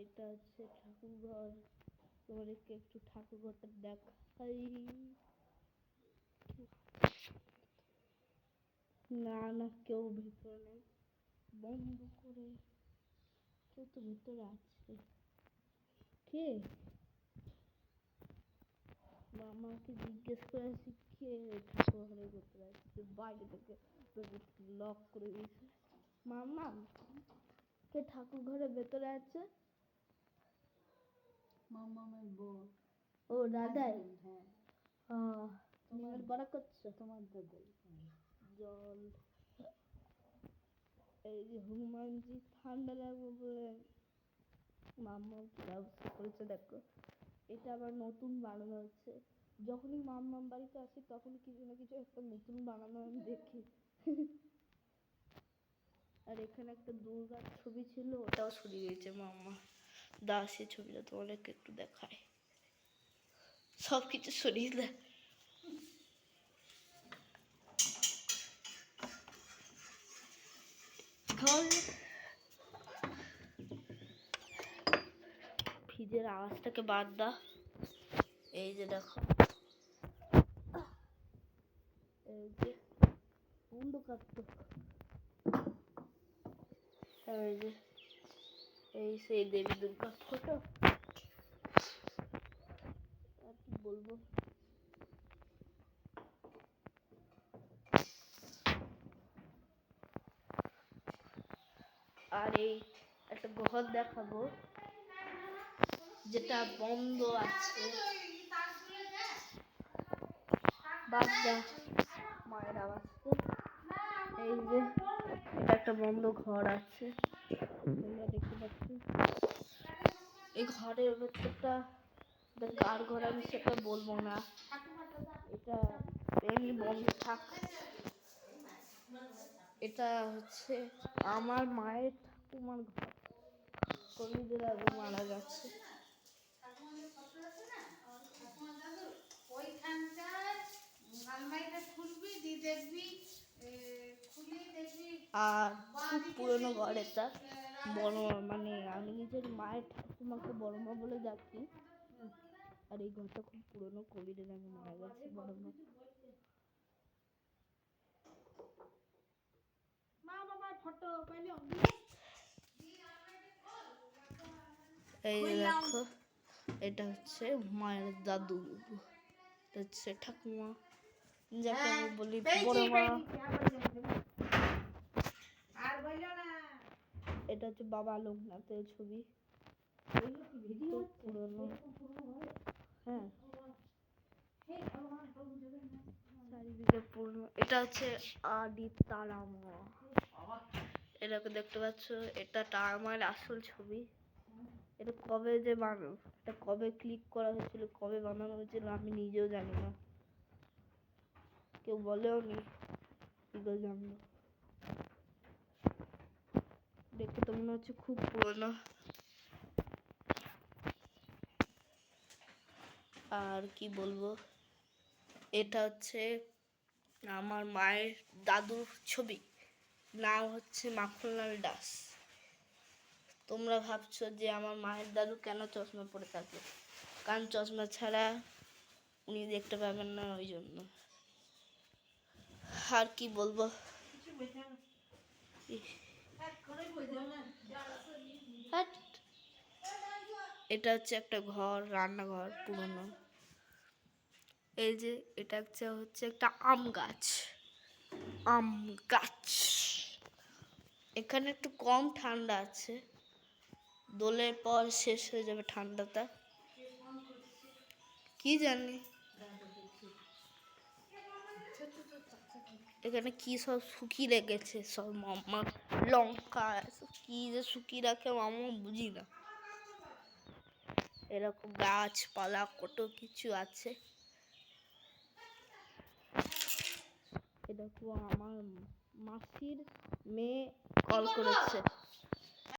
এটা হচ্ছে ঠাকুর ঘর। তোমাদেরকে একটু ঠাকুর ঘরটা দেখাই। না না, কেউ ভিতরে নেই, বন্ধ করে। কেউ তো ভিতরে আছে। কে? মামাকে জিজ্ঞেস করেছি কে ঠাকুর ঘরের ভিতরে আছে, বাইরে থেকে লক করে দিয়েছে। মামা, কে ঠাকুর ঘরের ভেতরে আছে? মামামের বউ। ও দাদাই? হ্যাঁ। তোমার বড় করছো? তোমার দাদাই। জল। এই যে হনুমানজি ঠান্ডা লাগবে বলে মাম্মা কি ব্যবস্থা করেছে দেখো। এটা আবার নতুন বানানো হচ্ছে। যখনই মাম্মাম বাড়িতে আসি তখনই কিছু না কিছু একটা নতুন বানানো আমি দেখি। আর এখানে একটা দুর্গার ছবি ছিল, ওটাও সরিয়ে দিয়েছে মাম্মা। দাসের ছবিটা তোমাদেরকে একটু দেখায়। সব কিছু সরিয়ে দেয়। ফ্রিজের আওয়াজটাকে বাদ দাও। এই যে দেখো, এই যে অন্ধকার তো, এই যে এই সেই দেবী দুর্গার ফটো। আর কি বলবো, আর এই একটা ঘর দেখাবো যেটা বন্ধ আছে। বাচ্চা মায়ের আওয়াজ তো। এই যে এটা একটা বন্ধ ঘর আছে, তোমরা দেখতে পাচ্ছ। এই ঘরের ভেতরটা কার ঘর আমি সেটা বলবো না, এটা এমনি বন্ধ থাক। এটা হচ্ছে আমার মায়ের ঠাকুমার ঘর, কবিদের আগে মারা গেছে। আর খুব পুরনো ঘর এটা, বড় মানে আমি নিজের মায়ের ঠাকুমাকে বড় মা বলে ডাকি। আর এই ঘরটা খুব পুরনো, কোভিডের আগে মারা গেছে বড় মা। এই দেখো, এটা হচ্ছে মায়ের দাদু, এটা হচ্ছে ঠাকুমা, যাকে আমি বলি বড় মা। এটা হচ্ছে বাবা লোকনাথের ছবি, খুব পুরনো। হ্যাঁ, চারিদিকে পুরনো। এটা হচ্ছে আদি তারা মা, এটাকে দেখতে পাচ্ছ, এটা তারা মায়ের আসল ছবি। এটা কবে যে বানানো, এটা কবে ক্লিক করা হয়েছিল, কবে বানানো হয়েছিল আমি নিজেও জানি না, কেউ বলেও নি, কি করে জানবো। দেখে তো মনে হচ্ছে খুব পুরনো। আর কি বলবো, এটা হচ্ছে আমার মায়ের দাদুর ছবি, নাম হচ্ছে মাখনলাল দাস। তোমরা ভাবছো যে আমার মায়ের দাদু কেন চশমা পরে থাকে, কারণ চশমা ছাড়া উনি দেখতে পাবেন না, ওই জন্য। আর কি বলবো, এটা হচ্ছে একটা ঘর, রান্নাঘর পুরনো। এই যে এটা হচ্ছে একটা আম গাছ, আম গাছ। এখানে একটু কম ঠান্ডা আছে, দোলের পর শেষ হয়ে যাবে ঠান্ডাটা, কি জানি। এখানে কি সব শুকিয়ে রেখেছে, সব মাম্মা লঙ্কা কি যে শুকিয়ে রাখে মাম্মা বুঝি না। এরকম গাছপালা কত কিছু আছে। এরকম আমার মাসির মেয়ে কল করেছে।